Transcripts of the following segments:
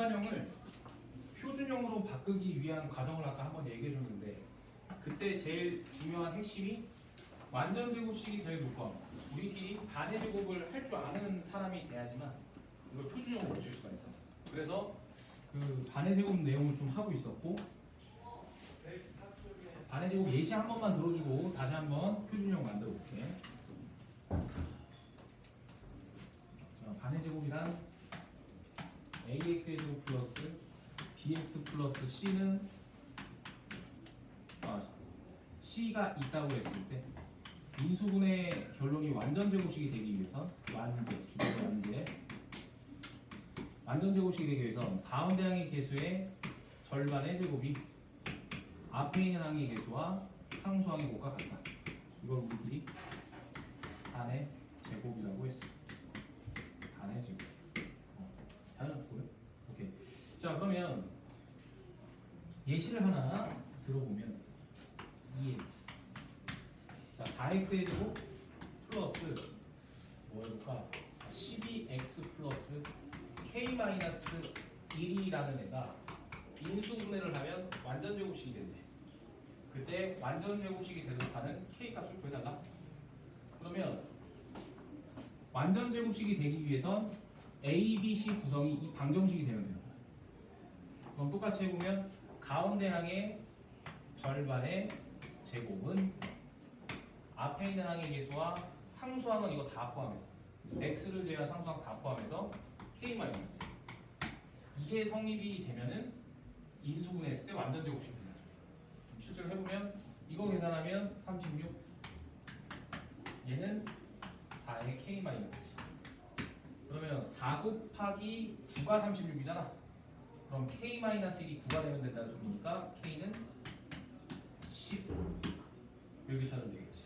일반형을 표준형으로 바꾸기 위한 과정을 아까 한번 얘기해 줬는데 그때 제일 중요한 핵심이 완전 제곱식이 될 조건. 우리끼리 반의 제곱을 할 줄 아는 사람이 돼야지만 이걸 표준형으로 붙일 수가 있어. 그래서 그 반의 제곱 내용을 좀 하고 있었고 반의 제곱 예시 한 번만 들어주고 다시 한번 표준형 만들어 볼게. 반의 제곱이란 ax의 제곱 플러스 bx 플러스 c는 c가 있다고 했을 때 인수분해 결론이 완전 제곱식이 되기 위해선 완전 제곱식이 되기 위해선 가운데 항의 개수의 절반의 제곱이 앞에 있는 항의 개수와 상수 항의 곱과 같다. 이걸 우리끼리 반의 제곱이라고 했어. 반의 제곱. 당연히 보여? 오케이. 자, 그러면 예시를 하나 들어보면 2x. 자, 4x의 제곱 플러스 뭐 해볼까? 12x 플러스 k-1이라는 애가 인수분해를 하면 완전 제곱식이 된대. 그때 완전 제곱식이 대속하는 k 값을 구해달라. 그러면 완전 제곱식이 되기 위해선 a, b, c 구성이 이 방정식이 되면 되는 거야. 그럼 똑같이 해보면 가운데 항의 절반의 제곱은 앞에 있는 항의 개수와 상수항은 이거 다 포함해서 x를 제외한 상수항 다 포함해서 k-. 이게 성립이 되면은 인수분해했을 때 완전 제곱식이 됩니다. 실제로 해보면 이거 계산하면 36, 얘는 4의 k-. 그러면 4 곱하기 9가 36이잖아. 그럼 k-1이 9가 되면 된다는 소리니까 k는 10 이렇게 찾으면 되겠지.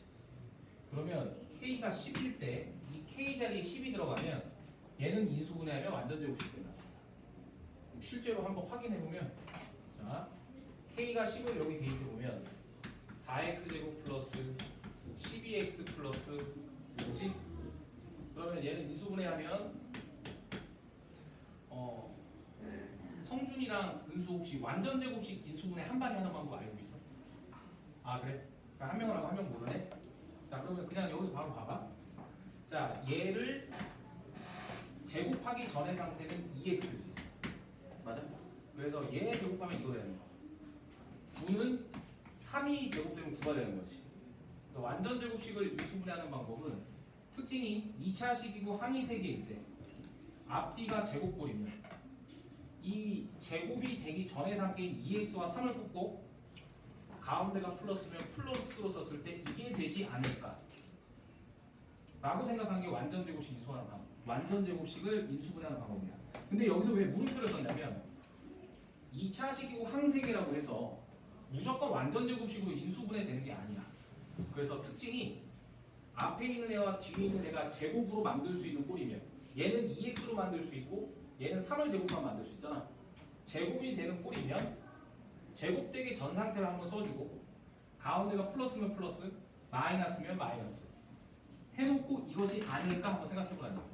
그러면 k가 10일 때 이 k 자리에 10이 들어가면 얘는 인수분해하면 완전 제곱식이 된다. 실제로 한번 확인해보면 자 k가 10을 여기 대입해보면 4x제곱 플러스 12x 플러스 50. 그러면 얘는 인수분해하면 성준이랑 은수 혹시 완전 제곱식 인수분해 한 방에 하는 방법 알고 있어? 아 그래? 그러니까 한 명을 하고 한 명 모르네? 자 그러면 그냥 여기서 바로 봐봐. 자 얘를 제곱하기 전의 상태는 2x지 맞아? 그래서 얘 제곱하면 이거 되는 거야. 9는 3이 제곱되면 9가 되는 거지. 그러니까 완전 제곱식을 인수분해하는 방법은 특징이 2차식이고 항이 3개일 때 앞뒤가 제곱꼴이면 이 제곱이 되기 전의 상태인 2x와 3을 꽂고 가운데가 플러스면 플러스로 썼을 때 이게 되지 않을까 라고 생각하는 게 완전 제곱식 인수하는 방법. 완전 제곱식을 인수분해하는 방법이야. 근데 여기서 왜 물음표를 썼냐면 2차식이고 항 3개라고 해서 무조건 완전 제곱식으로 인수분해 되는 게 아니야. 그래서 특징이 앞에 있는 애와 뒤에 있는 애가 제곱으로 만들 수 있는 꼴이면 얘는 2x로 만들 수 있고 얘는 3을 제곱하면 만들 수 있잖아. 제곱이 되는 꼴이면 제곱되기 전 상태를 한번 써주고 가운데가 플러스면 플러스 마이너스면 마이너스 해놓고 이거지 않을까 한번 생각해보라는 거야.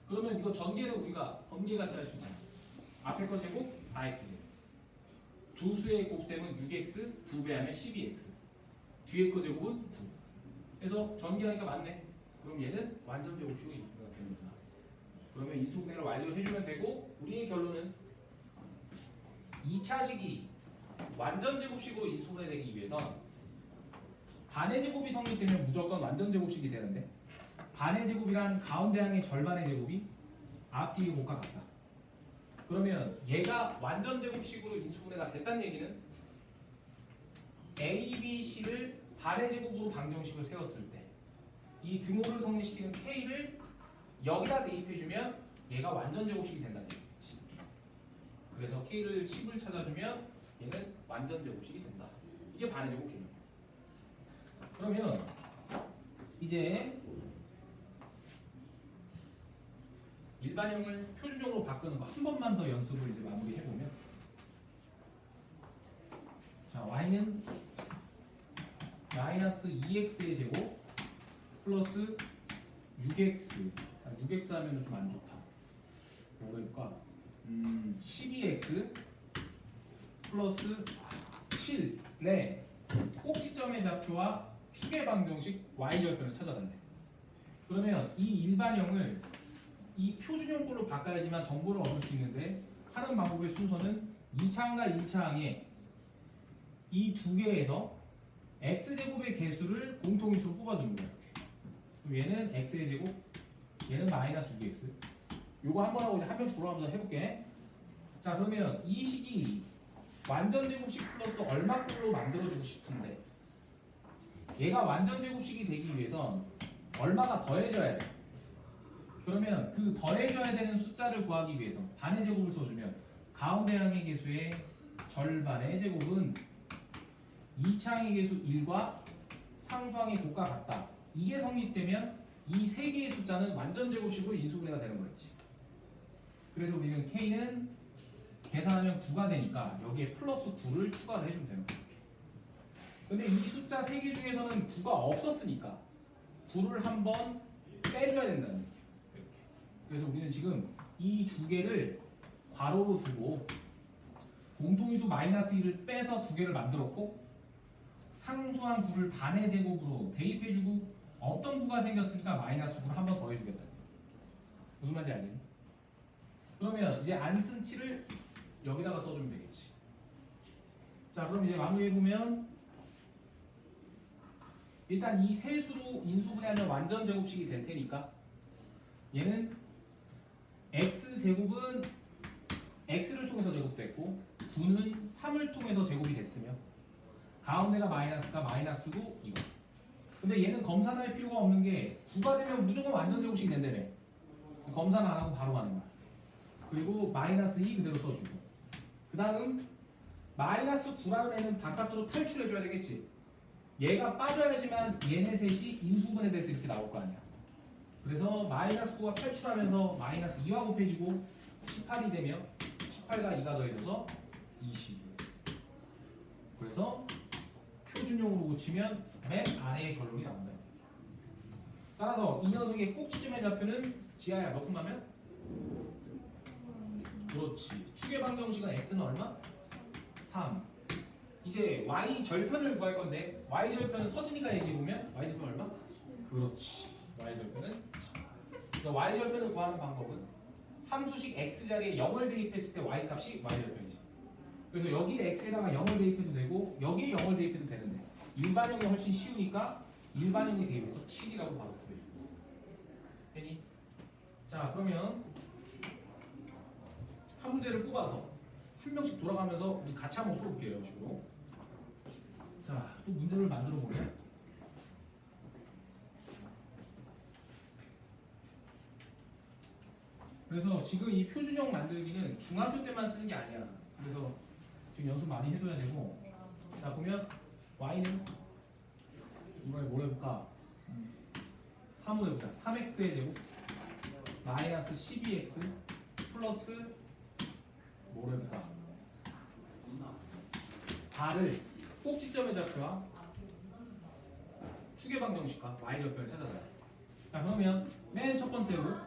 그러면 이거 전개를 우리가 번개같이 할 수 있잖아. 앞에 거 제곱 4x제곱 두 수의 곱셈은 6x 2배 하면 12x 뒤에 거 제곱은 9. 그래서 전개하니까 맞네. 그럼 얘는 완전 제곱식으로 인수분해가 됩니다. 그러면 인수분해를 완료해주면 되고 우리의 결론은 2차식이 완전 제곱식으로 인수분해되기 위해선 반의 제곱이 성립되면 무조건 완전 제곱식이 되는데 반의 제곱이란 가운데 항의 절반의 제곱이 앞뒤의 곱과 같다. 그러면 얘가 완전 제곱식으로 인수분해가 됐다는 얘기는 A, B, C를 반의 제곱으로 방정식을 세웠을 때 이 등호를 성립시키는 K를 여기다 대입해주면 얘가 완전 제곱식이 된다는 얘기지. 그래서 K를 10을 찾아주면 얘는 완전 제곱식이 된다. 이게 반의 제곱 개념. 그러면 이제 일반형을 표준형으로 바꾸는 거 한 번만 더 연습을 이제 마무리해보면 자 y는 마이너스 2x의 제곱 플러스 6x. 자, 6x 하면 좀 안 좋다. 뭐가 있을까? 12x 플러스 7의 꼭지점의 좌표와 축의 방정식 y절편을 찾아달래. 그러면 이 일반형을 이 표준형꼴로 바꿔야지만 정보를 얻을 수 있는데 하는 방법의 순서는 2차항과 1차항에 이 두 개에서 x제곱의 개수를 공통인수로 뽑아주는 거야. 그럼 얘는 x의 제곱, 얘는 마이너스 6x. 요거 한 번 하고 이제 한 명씩 돌아가면서 해볼게. 자, 그러면 이 식이 완전 제곱식 플러스 얼마꼴로 만들어주고 싶은데 얘가 완전 제곱식이 되기 위해선 얼마가 더해져야 돼. 그러면 그 더해져야 되는 숫자를 구하기 위해서 반의 제곱을 써주면 가운데 항의 개수의 절반의 제곱은 2차항의 개수 1과 상수항의 곱과 같다. 이게 성립되면 이 세 개의 숫자는 완전 제곱식으로 인수분해가 되는 거였지. 그래서 우리는 k는 계산하면 9가 되니까 여기에 플러스 9를 추가를 해주면 되는 거야. 근데 이 숫자 3개 중에서는 9가 없었으니까 9를 한번 빼줘야 된다는 얘기야. 이렇게. 그래서 우리는 지금 이 두 개를 괄호로 두고 공통인수 마이너스 1을 빼서 두 개를 만들었고 상수항 9를 반의 제곱으로 대입해주고 어떤 9가 생겼으니까 마이너스 9를 한 번 더 해주겠다. 무슨 말인지 알겠니? 그러면 이제 안 쓴 7을 여기다가 써주면 되겠지. 자, 그럼 이제 마무리해보면 일단 이 세 수로 인수분해하면 완전 제곱식이 될 테니까 얘는 x제곱은 x를 통해서 제곱됐고 9는 3을 통해서 제곱이 됐으며 가운데가 마이너스가 마이너스 9 이거. 근데 얘는 검사는 할 필요가 없는 게 9가 되면 무조건 완전 제곱식이 된다며. 검사는 안 하고 바로 가는 거야. 그리고 마이너스 2 그대로 써주고 그 다음 마이너스 9라는 애는 바깥으로 탈출해줘야 되겠지. 얘가 빠져야지만 얘네 셋이 인수분해 돼서 이렇게 나올 거 아니야. 그래서 마이너스 9가 탈출하면서 마이너스 2와 곱해지고 18이 되며 18과 2가 더해져서 20. 그래서 표준용으로 고치면 맨 아래의 결론이 나온다. 따라서 이 녀석의 꼭지점의 좌표는 지하야 몇 푼하면? 그렇지. 축의 방정식은 x는 얼마? 3. 이제 y 절편을 구할 건데 y 절편은 서진이가 얘기해 보면 y 절편 얼마? 그렇지. y 절편은. 그래서 y 절편을 구하는 방법은 함수식 x 자리에 0을 대입했을 때 y 값이 y 절편이지. 그래서 여기에 x에다가 0을 대입해도 되고 여기에 0을 대입해도 되는데 일반형이 훨씬 쉬우니까 일반형에 대입해서 7이라고 바로 구해주고. 되니? 자, 그러면 한 문제를 뽑아서 한 명씩 돌아가면서 우리 같이 한번 풀어볼게요. 이런 식으로. 자, 또 문제를 만들어 보면 그래서 지금 이 표준형 만들기는 중학교 때만 쓰는 게 아니야. 그래서 지금 연습 많이 해둬야 되고. 자, 보면 y는 이번에 뭘 해볼까? 3을 해보자. 3x의 제곱 마이너스 12x 플러스 뭘 해볼까? 4를 꼭지점의 좌표와 축의 방정식과 y절편을 찾아봐요. 자, 그러면 맨 첫 번째로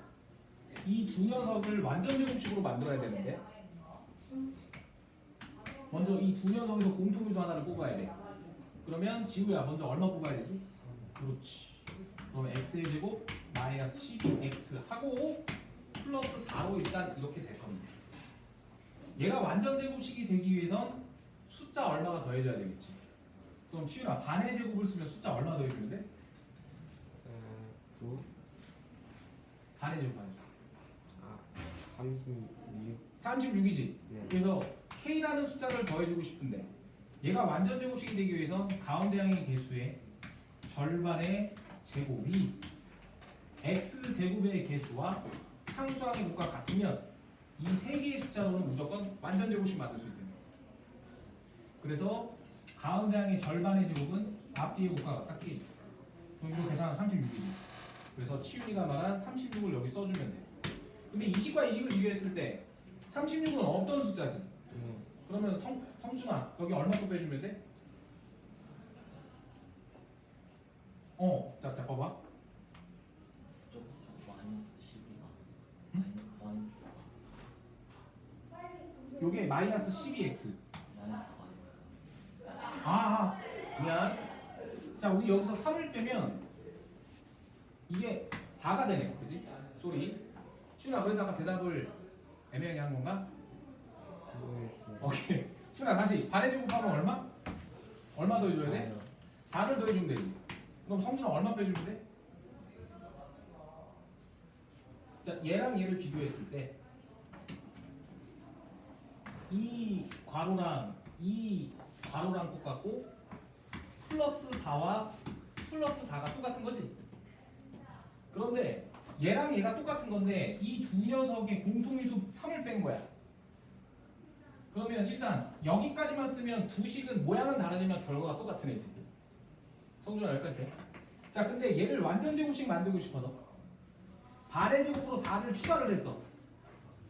이 두 녀석을 완전 제곱식으로 만들어야 되는데 먼저 이 두 녀석에서 공통인수 하나를 뽑아야 돼. 그러면 지우야 먼저 얼마 뽑아야 되지? 그렇지. 그러면 x의 제곱 마이너스 12x 하고 플러스 4로 일단 이렇게 될 겁니다. 얘가 완전 제곱식이 되기 위해선 숫자 얼마가 더해져야 되겠지. 그럼 치윤아 반의 제곱을 쓰면 숫자 얼마 더해주면 돼? 9. 반의 제곱 반의 제곱. 36. 36이지. 네. 그래서 k라는 숫자를 더해주고 싶은데 얘가 완전 제곱식이 되기 위해선 가운데 항의 개수의 절반의 제곱이 x 제곱의 개수와 상수항의 곱과 같으면 이 세 개의 숫자로는 무조건 완전 제곱식 만들 수 있대요. 그래서 가운데 항의 절반의 제곱은 앞뒤의 곱과 같다 k. 그럼 이거 계산하면 36이지. 그래서 치윤이가 말한 36을 여기 써주면 돼. 근데 이식과 이식을 비교했을 때 36은 어떤 숫자지? 그러면 성준아 여기 얼마 또 빼주면 돼? 자 봐봐. 마이너스 12가 응? 마이너스 마이너스 12x. 마이너스 4x. 미안. 자, 우리 여기서 3을 빼면 이게 4가 되네. 그지? 쏘리. 슈나 그래서 아까 대답을 애매하게 한 건가? 모르겠어요. 오케이. 슈나 다시 반의 제곱하면 얼마? 얼마 더해줘야 돼? 4를 더해주면 되지. 그럼 성준아 얼마 빼주면 돼? 자, 얘랑 얘를 비교했을 때 이 괄호랑 이 괄호랑 똑같고 플러스 4와 플러스 4가 똑같은 거지. 그런데 얘랑 얘가 똑같은 건데 이 두 녀석의 공통인수 3을 뺀 거야. 그러면 일단 여기까지만 쓰면 두 식은 모양은 다르지만 결과가 똑같은 애지. 성준아 여기까지 돼? 자, 근데 얘를 완전 제곱식 만들고 싶어서 반의 제곱으로 4를 추가를 했어.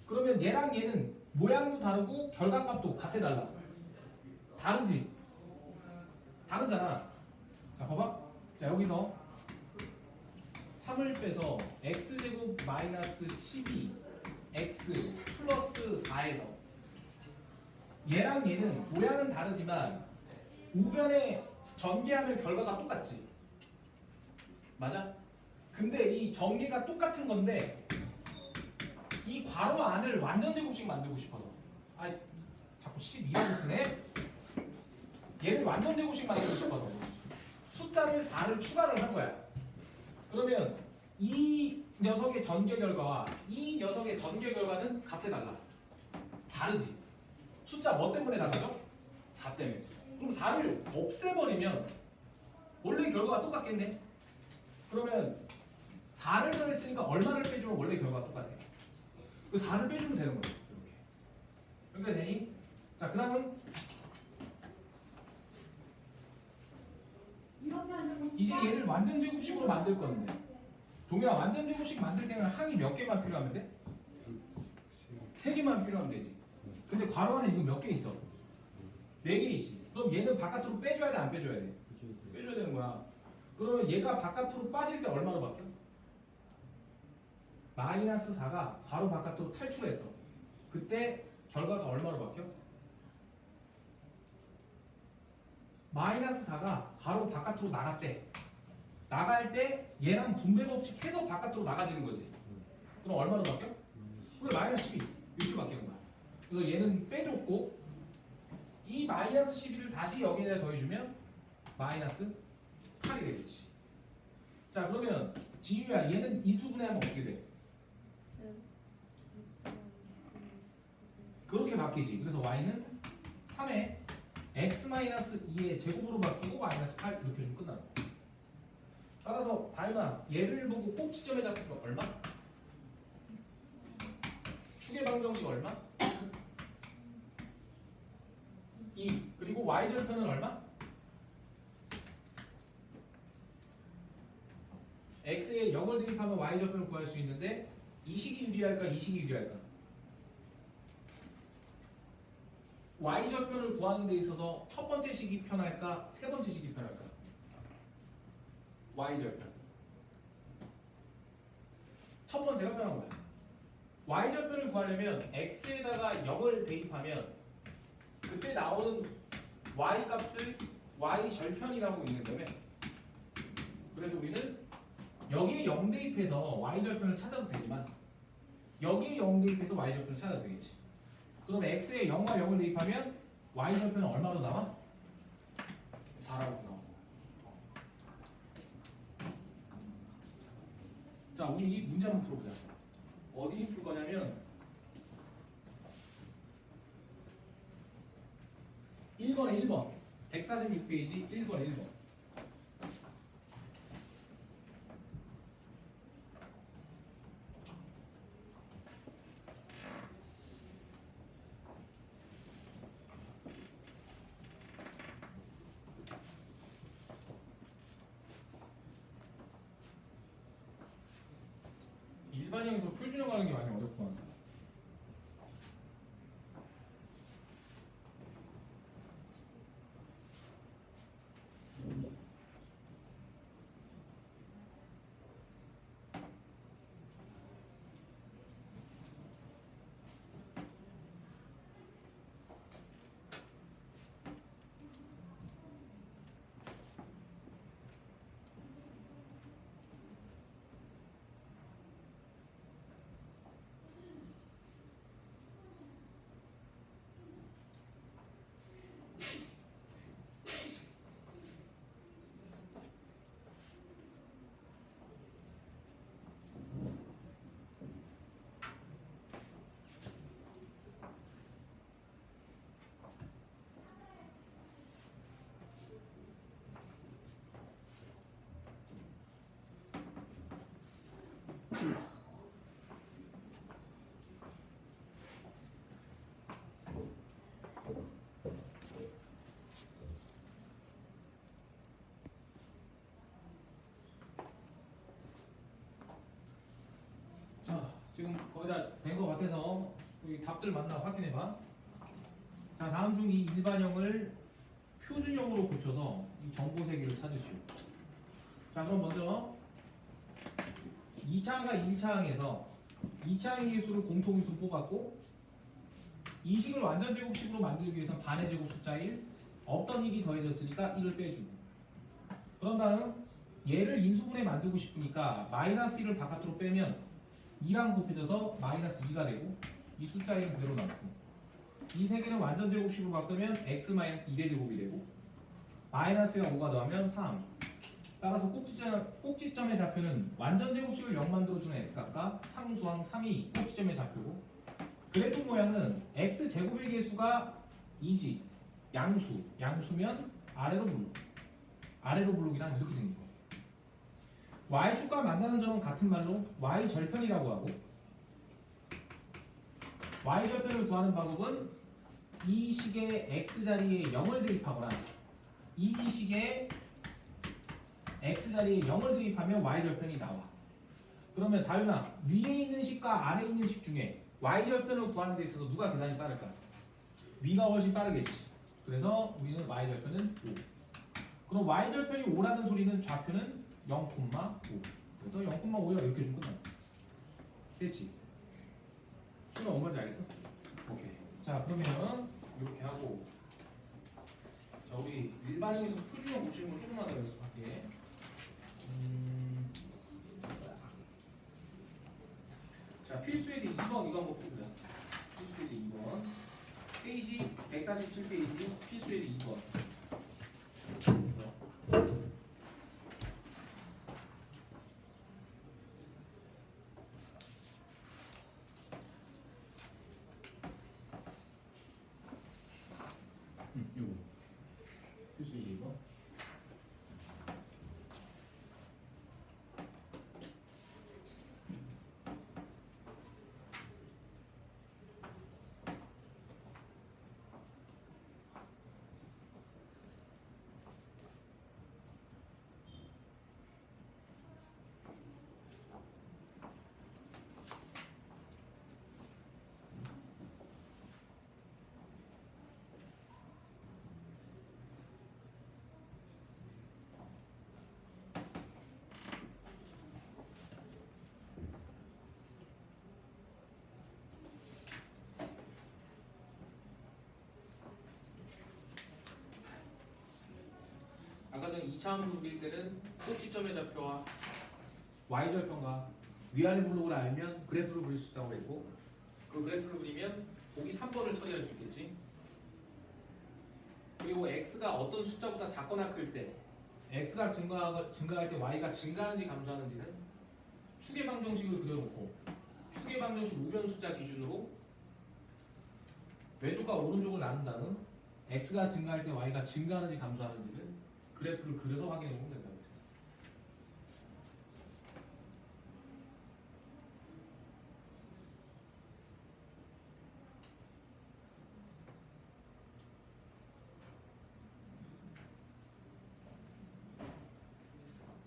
그러면 얘랑 얘는 모양도 다르고 결과값도 같아 달라. 다르지? 다르잖아. 자, 봐봐. 자, 여기서 3을 빼서 x제곱 마이너스 12 x 플러스 4에서 얘랑 얘는 모양은 다르지만 우변에 전개하면 결과가 똑같지. 맞아? 근데 이 전개가 똑같은 건데 이 괄호 안을 완전 제곱식 만들고 싶어서 자꾸 12라고 쓰네? 얘를 완전 제곱식 만들고 싶어서 숫자를 4를 추가를 한 거야. 그러면 이 녀석의 전개 결과와 이 녀석의 전개 결과는 같아 달라. 다르지. 숫자 뭐 때문에 달라져? 4 때문에. 그럼 4를 없애버리면 원래 결과가 똑같겠네. 그러면 4를 더했으니까 얼마를 빼주면 원래 결과가 똑같아. 그 4를 빼주면 되는 거야. 이렇게. 연결되니? 자, 그 다음은 이제 얘를 완전 제곱식으로 만들 건데 동일아 완전 제곱식 만들 때는 항이 몇 개만 필요하면 돼? 3개만 필요하면 되지. 근데 괄호 안에 지금 몇 개 있어? 4개 있지. 그럼 얘는 바깥으로 빼줘야 돼, 안 빼줘야 돼? 빼줘야 되는 거야. 그러면 얘가 바깥으로 빠질 때 얼마로 바뀌어? 마이너스 4가 괄호 바깥으로 탈출했어. 그때 결과가 얼마로 바뀌어? 마이너스 4가 괄호 바깥으로 나갔대. 나갈 때 얘랑 분배 법칙 해서 바깥으로 나가지는 거지. 그럼 얼마로 바뀌어? 그래, 마이너스 12 이렇게 바뀌는 거야. 그래서 얘는 빼줬고 이 마이너스 12를 다시 여기에다 더해주면 마이너스 8이 되겠지. 자, 그러면 지유야 얘는 인수분해하면 어떻게 돼? 그렇게 바뀌지. 그래서 y는 3에 x-2의 제곱으로 바뀌고 마이너스 8 이렇게 좀 끝나는 거야. 따라서 다임아 얘를 보고 꼭 지점에 잡히면 얼마? 축의 방정식 얼마? 2. 그리고 y절편은 얼마? x에 0을 대입하면 y절편을 구할 수 있는데 이 식이 유리할까? 이 식이 유리할까? y절편을 구하는 데 있어서 첫 번째 식이 편할까? 세 번째 식이 편할까? y절편. 첫 번째가 편한 거야. y절편을 구하려면 x에다가 0을 대입하면 그때 나오는 y 값을 y절편이라고 있는 거면 그래서 우리는 여기에 0 대입해서 y절편을 찾아도 되지만 여기에 0 대입해서 y절편을 찾아도 되겠지. 그럼 x에 0과 0을 대입하면 y절편은 얼마로 나와? 4라고 나와. 자, 우리 이 문제 한번 풀어보자. 어디 풀 거냐면 1번에 1번 146페이지 1번에 1번. 일반형에서 표준형 하는 게 많이 어렵구나. 지금 거의 다 된 것 같아서 우리 답들 만나 확인해봐. 자, 다음 중 이 일반형을 표준형으로 고쳐서 이 정보 세계를 찾으시오. 자, 그럼 먼저 2차항과 1차항에서 2차항의 개수를 공통인수로 뽑았고 이 식을 완전 제곱식으로 만들기 위해서 반의 제곱 숫자 1, 없던 일이 더해졌으니까 1을 빼주고, 그런 다음 얘를 인수분해 만들고 싶으니까 마이너스 1을 바깥으로 빼면 2랑 곱해져서 마이너스 2가 되고 이 숫자 1은 그대로 남고, 이 세 개는 완전 제곱식으로 바꾸면 x 마이너스 2의 제곱이 되고 마이너스와 5가 더하면 3. 따라서 꼭지점의 좌표는 완전 제곱식을 0 만들어주는 x값과 상수항 3이 꼭지점의 좌표고, 그래프 모양은 x 제곱의 개수가 2지 양수면 아래로 블록이랑 이렇게 생긴 거. y축과 만나는 점은 같은 말로 y절편이라고 하고, y절편을 구하는 방법은 이 식의 x자리에 0을 대입하거나 이 식의 x자리에 0을 대입하면 y절편이 나와. 그러면 다윤아, 위에 있는 식과 아래에 있는 식 중에 y절편을 구하는 데 있어서 누가 계산이 빠를까? 위가 훨씬 빠르겠지. 그래서 우리는 y절편은 5. 그럼 y절편이 5라는 소리는 좌표는 0,5. 그래서 0,5야 이렇게 좀 끝나. 됐지? 수능 뭔 말인지 알겠어? 오케이. 자, 그러면 이렇게 하고, 자, 우리 일반형에서 표준형 고치는 거 조금만 더 연습할게. 자, 필수예제 2번 이거 한번 풀자. 필수예제 2번 페이지 147페이지 필수예제 2번. 요거 필수예제 2번. 아까 전에 2차 함수 그릴 때는 꼭지점의 좌표와 y절편과 위아래 블록을 알면 그래프를 그릴 수 있다고 했고, 그 그래프를 그리면 보기 3번을 처리할 수 있겠지. 그리고 x가 어떤 숫자보다 작거나 클 때, x가 증가할 때 y가 증가하는지 감소하는지는 축의 방정식을 그려놓고 축의 방정식 우변 숫자 기준으로 왼쪽과 오른쪽을 나눈 다음 x가 증가할 때 y가 증가하는지 감소하는지를 그래프를 그려서 확인해 보면 된다고 했어요.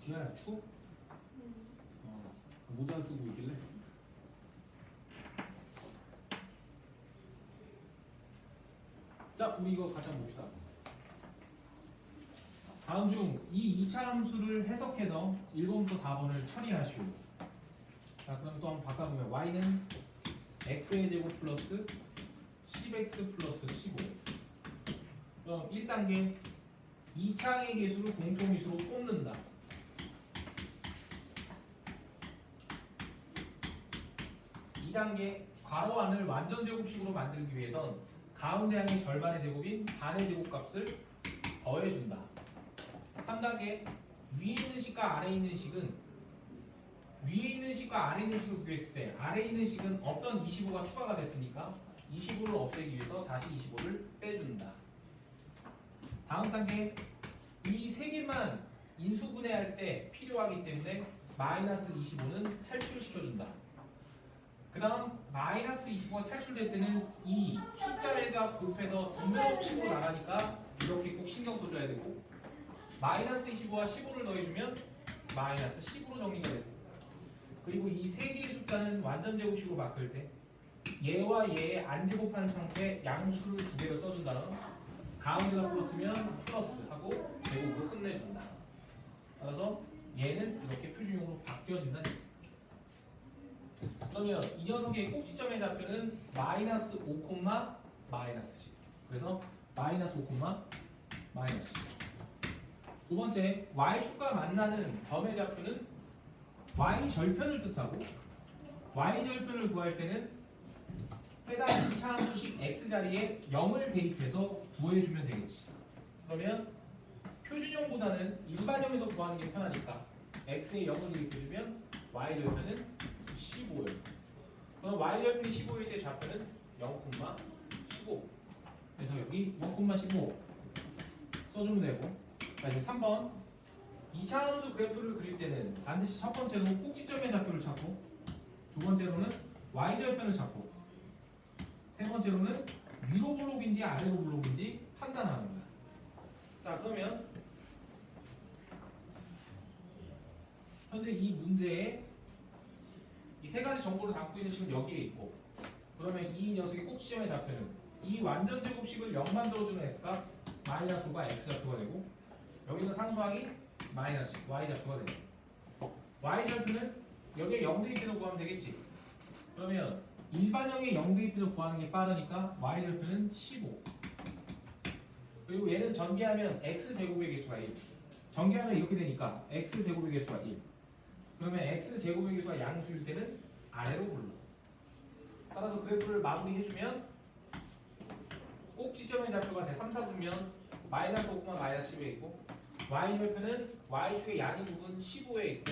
지아야 추워? 모자 쓰고 있길래. 자, 우리 이거 같이 한번 봅시다. 다음 중 이 2차 함수를 해석해서 1번부터 4번을 처리하시오. 자, 그럼 또 한번 바꿔보면 y는 x의 제곱 플러스 10x 플러스 15. 그럼 1단계 2차항의 개수를 공통인수로 뽑는다. 2단계 괄호 안을 완전 제곱식으로 만들기 위해선 가운데 항의 절반의 제곱인 반의 제곱값을 더해준다. 3단계 위에 있는 식과 아래에 있는 식은 위에 있는 식과 아래에 있는 식을 비교했을 때 아래에 있는 식은 없던 25가 추가가 됐으니까 25를 없애기 위해서 다시 25를 빼준다. 다음 단계 이 세 개만 인수분해할 때 필요하기 때문에 마이너스 25는 탈출시켜준다. 그 다음 마이너스 25가 탈출될 때는 이 숫자에다 곱해서 분배식으로 나가니까 이렇게 꼭 신경 써줘야 되고, 마이너스 25와 15를 더해주면 마이너스 10으로 정리가 되고, 그리고 이 세 개의 숫자는 완전 제곱식으로 바뀔 때 얘와 얘의 안 제곱한 상태 양수를 두 개를 써준다면 가운데가 플러스면 플러스하고 제곱으로 끝내준다. 따라서 얘는 이렇게 표준형으로 바뀌어진다는 얘기예요. 그러면 이 녀석의 꼭지점의 좌표는 마이너스 5, 마이너스 10. 그래서 마이너스 5, 마이너스 10. 두 번째, y축과 만나는 점의 좌표는 y절편을 뜻하고 y절편을 구할 때는 해당 2차 함수식 x자리에 0을 대입해서 구해주면 되겠지. 그러면 표준형보다는 일반형에서 구하는 게 편하니까 x에 0을 대입해주면 y절편은 15예요. 그럼 y절편이 15일 때 좌표는 0,15. 그래서 여기 0,15 써주면 되고, 자 이제 3번 2차 함수 그래프를 그릴 때는 반드시 첫 번째로 꼭지점의 좌표를 찾고, 두 번째로는 y절편을 찾고, 세 번째로는 위로 블록인지 아래로 블록인지 판단하는 거야. 자 그러면 현재 이 문제에 이 세 가지 정보를 담고 있는 식은 여기에 있고, 그러면 이 녀석의 꼭지점의 좌표는 이 완전 제곱식을 0 만들어주는 x가 마이너스 5가 x좌표가 되고, 여기는 상수항이 마이너스 y좌표가 되고, y절표는 여기에 0 대입해서 구하면 되겠지. 그러면 일반형의 0 대입해서 구하는 게 빠르니까 y절표는 15. 그리고 얘는 전개하면 x제곱의 개수가 1. 전개하면 이렇게 되니까 x제곱의 개수가 1. 그러면 x제곱의 개수가 양수일 때는 아래로 불러. 따라서 그래프를 마무리해주면 꼭지점의 좌표가 제 3, 4분면 마이너스 5, 마이너스 10에 있고, y절표는 y축의 양의 부분 15에 있고,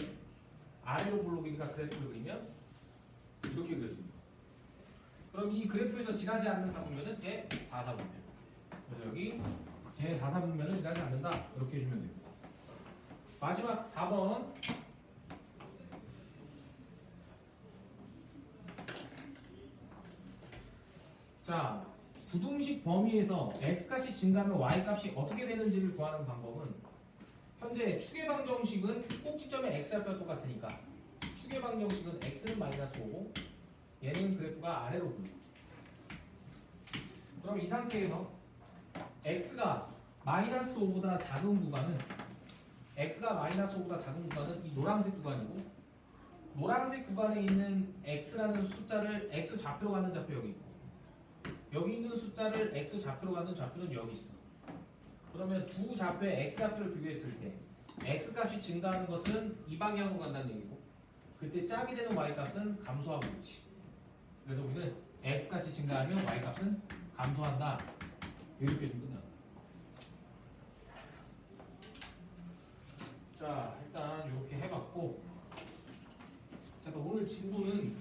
아래로 블록이니까 그래프를 그리면 이렇게 그려집니다. 그럼 이 그래프에서 지나지 않는 4분면은 제 4, 4분면. 그래서 여기 제 4, 4분면은 지나지 않는다. 이렇게 해주면 됩니다. 마지막 4번. 자, 부등식 범위에서 x값이 증가하면 y값이 어떻게 되는지를 구하는 방법은, 현재 축의 방정식은 꼭지점의 x좌표가 똑같으니까 축의 방정식은 x는 마이너스 5고 얘는 그래프가 아래로 굴러. 그럼 이 상태에서 x가 마이너스 5보다 작은 구간은, x가 마이너스 5보다 작은 구간은 이 노란색 구간이고, 노란색 구간에 있는 x라는 숫자를 x 좌표로 가는 좌표 여기 있고, 여기 있는 숫자를 x 좌표로 가는 좌표는 여기 있어. 그러면 두 좌표의 x 좌표를 비교했을 때 x 값이 증가하는 것은 이 방향으로 간다는 얘기고, 그때 짝이 되는 y 값은 감소하고 있지. 그래서 우리는 x 값이 증가하면 y 값은 감소한다. 이렇게 좀 끝나. 자 일단 이렇게 해봤고, 자 그럼 오늘 진도는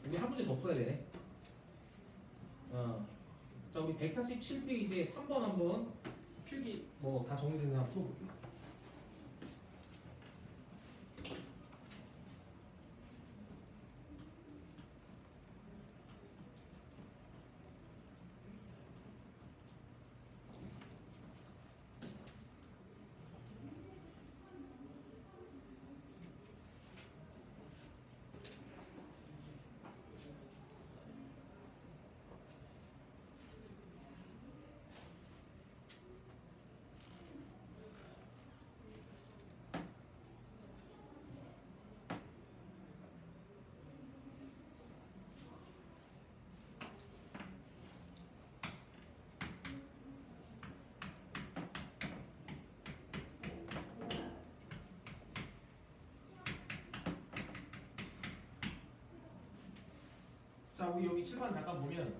우리 한 문제 더 풀어야 되네. 자 우리 147페이지에 3번 한번 필기 뭐 다 정리된 거 한번 풀어볼게요. 자 우리 여기 7번 잠깐 보면,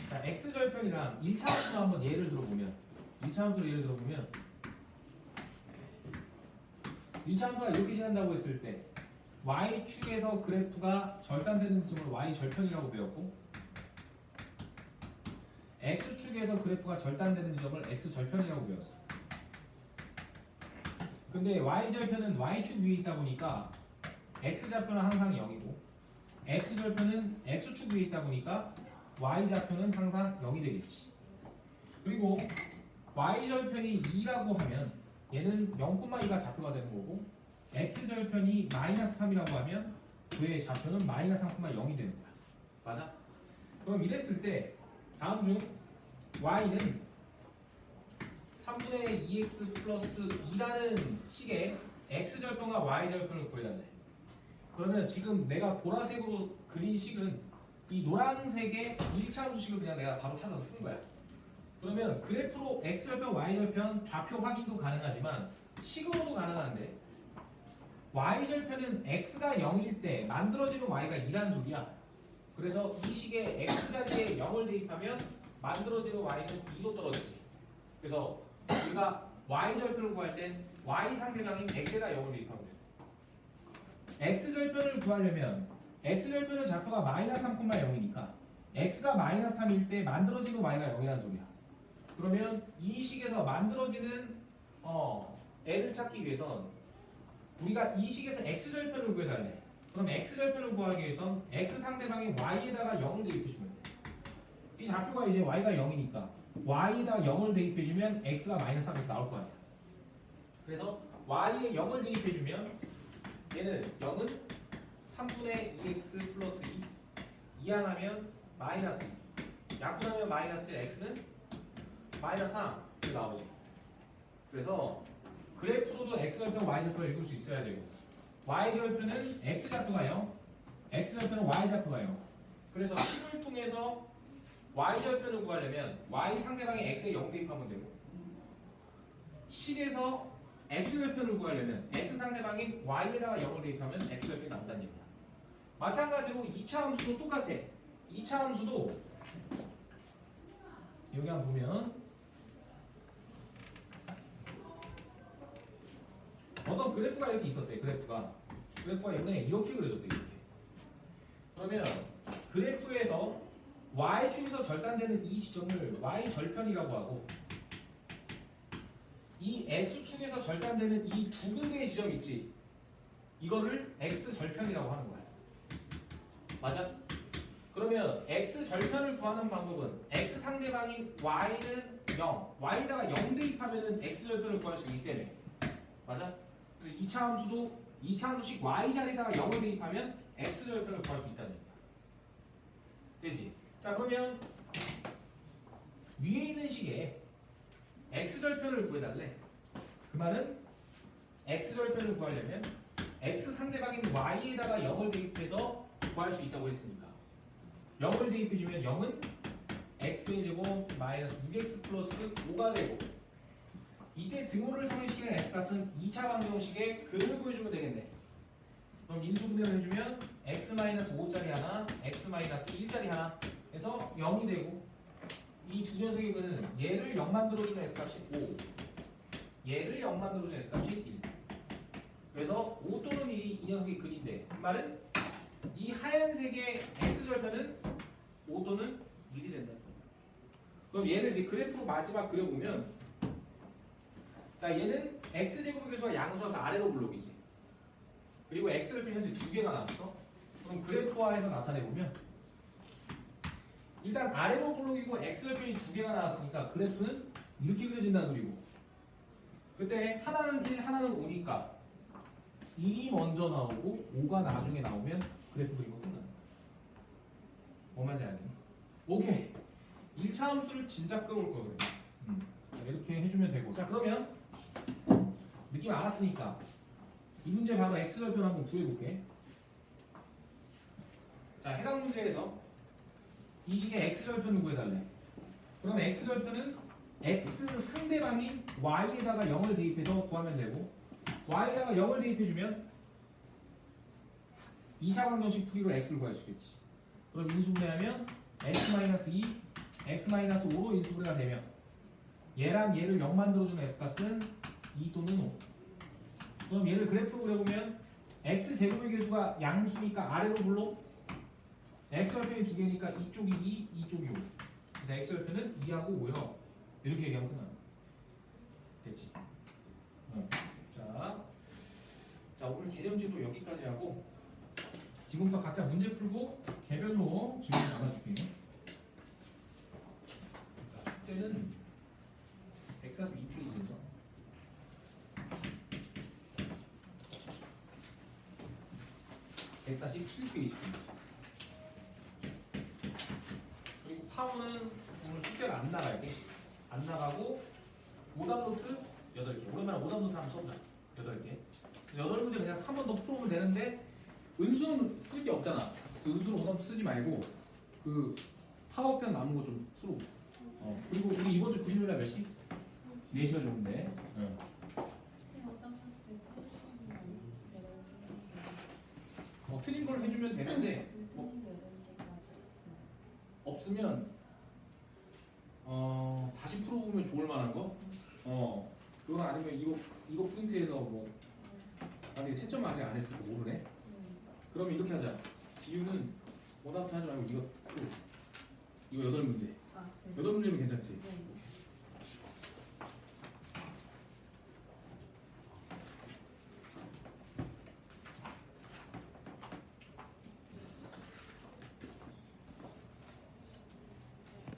자 x절편이랑 1차 함수로 한번 예를 들어보면, 1차 함수로 예를 들어보면 1차 함수가 이렇게 지난다고 했을 때 y축에서 그래프가 절단되는 지점을 y절편이라고 배웠고, x축에서 그래프가 절단되는 지점을 x절편이라고 배웠어. 근데 y절편은 y축 위에 있다 보니까 x좌표는 항상 0이고, x절편은 x축 위에 있다 보니까 y좌표는 항상 0이 되겠지. 그리고 y절편이 2라고 하면 얘는 0,2가 좌표가 되는 거고, x절편이 마이너스 3이라고 하면 그의 좌표는 마이너스 3,0이 되는 거야. 맞아? 그럼 이랬을 때 다음 중 y는 3분의 2x 플러스 2라는 식의 x절편과 y절편을 구해달래. 그러면 지금 내가 보라색으로 그린 식은 이 노란색의 1차함수식을 그냥 내가 바로 찾아서 쓴 거야. 그러면 그래프로 x절편, y절편 좌표 확인도 가능하지만 식으로도 가능한데 y절편은 x가 0일 때 만들어지는 y가 2라는 소리야. 그래서 이 식의 x자리에 0을 대입하면 만들어지는 y는 2로 떨어지지. 그래서 우리가 y절편을 구할 땐 y 상대방인 x에다 0을 대입하면 돼. x절편을 구하려면 x절편의 좌표가 마이너스 3,0이니까 x가 마이너스 3일 때 만들어지는 y가 0이라는 소리야. 그러면 이 식에서 만들어지는 애를 찾기 위해선 우리가 이 식에서 x절편을 구해달래. 그럼 x절편을 구하기 위해선 x 상대방인 y에다가 0을 대입해주면 돼. 이 좌표가 이제 y가 0이니까 y에다가 0을 대입해주면 x가 마이너스 3 이렇게 나올 거 아니야. 그래서 y에 0을 대입해주면 얘는 0은 3분의 2x 플러스 2 이항하면 마이너스 2 약분하면 마이너스 1 x는 마이너스 3 이렇게 나오지. 그래서 그래프로도 x절편 y절편을 읽을 수 있어야 되고 y절편은 x좌표가 0 x절편은 y좌표가 0 그래서 식을 통해서 y절편을 구하려면 y 상대방의 x에 0 대입하면 되고 식에서 x절편을 구하려면 x 상대방인 y에다가 0을 대입하면 x절편이 나온다는 얘기야. 마찬가지로 2차 함수도 똑같아. 2차 함수도 여기 한번 보면 어떤 그래프가 이렇게 있었대. 그래프가 예전에 이렇게 그려졌대. 이렇게. 그러면 그래프에서 y축에서 절단되는 이 지점을 y절편이라고 하고 이 x축에서 절단되는 이 두 군데의 지점 있지. 이거를 x절편이라고 하는 거야. 맞아? 그러면 x절편을 구하는 방법은 x 상대방인 y는 0 y에다가 0 대입하면은 x절편을 구할 수 있기 때문에 맞아? 그래서 2차 함수도 2차 함수식 y 자리에다가 0을 대입하면 x절편을 구할 수 있다는 얘기야. 되지? 자 그러면 위에 있는 식에 x절편을 구해달래. 그 말은 x절편을 구하려면 x 상대방인 y에다가 0을 대입해서 구할 수 있다고 했으니까 0을 대입해주면 0은 x의 제곱 마이너스 6x 플러스 5가 되고 이때 등호를 상회시키는 x값은 2차 방정식의 근을 구해주면 되겠네. 그럼 인수분해를 해주면 x 마이너스 5짜리 하나 x 마이너스 1짜리 하나 해서 0이 되고 이 두 녀석의 근은 얘를 0 만들어주는 x값이 5 얘를 0 만들어주는 x값이 1 그래서 5 또는 1이 이 녀석의 근인데 그 말은 이 하얀색의 x절편은 5 또는 1이 된다. 그럼 얘를 이제 그래프로 마지막 그려보면 자 얘는 x제곱의 개수가 양수라서 아래로 블록이지. 그리고 x절편 현재 두 개가 나왔어. 그럼 그래프화해서 나타내보면 일단 아래로 블록이고 x절편이 두 개가 나왔으니까 그래프는 이렇게 그려진다는 소리고 그때 하나는 1 하나는 5니까 2이 먼저 나오고 5가 나중에 나오면 그래프 그리고 끝난다. 뭔 말인지 알겠니? 오케이. 1차 함수를 진짜 끌어올 거거든요. 이렇게 해주면 되고 자 그러면 느낌 알았으니까 이 문제 바로 x절편 한번 구해볼게. 자 해당 문제에서 이 식의 x절편을 구해달래. 그럼 x절편은 x 상대방인 y에다가 0을 대입해서 구하면 되고 y에다가 0을 대입해주면 2차 방정식 풀이로 x를 구할 수 있겠지. 그럼 인수분해하면 x-2, x-5로 인수분해가 되면 얘랑 얘를 0 만들어주는 x값은 2 또는 5. 그럼 얘를 그래프로 그려보면 x제곱의 개수가 양수니까 아래로 불러 x절편이 두 개니까 이쪽이 2, 이쪽이 5. 그래서 x절편은 2하고 5요. 이렇게 얘기하면 끝나는 됐지? 자 오늘 개념지도 여기까지 하고 지금부터 각자 문제 풀고 개별로 질문 나눠줄게요. 자, 숙제는 142페이지에서 147페이지. 그리고 파워는 오늘 숙제가 안 나갈게. 안 나가고 오답 노트 8개. 오랜만에 오답 노트 한번 써보자. 8개. 8문제 그냥 한 번 더 풀어오면 되는데 은수는 쓸 게 없잖아. 그래서 은수는 오답 쓰지 말고 그 파워편 남은 거 좀 풀어. 그리고 우리 이번 주 금요일날 몇 시? 4시간 정도인데. 틀린 걸 해주면 되는데 없으면 다시 풀어보면 좋을 만한 거. 그건 아니면 이거 프린트해서 뭐 만약에 채점 아직 안 했을 거 모르네. 그러면 이렇게 하자. 지우는 오답 하지 말고 이거 8문제. 8문제면 괜찮지?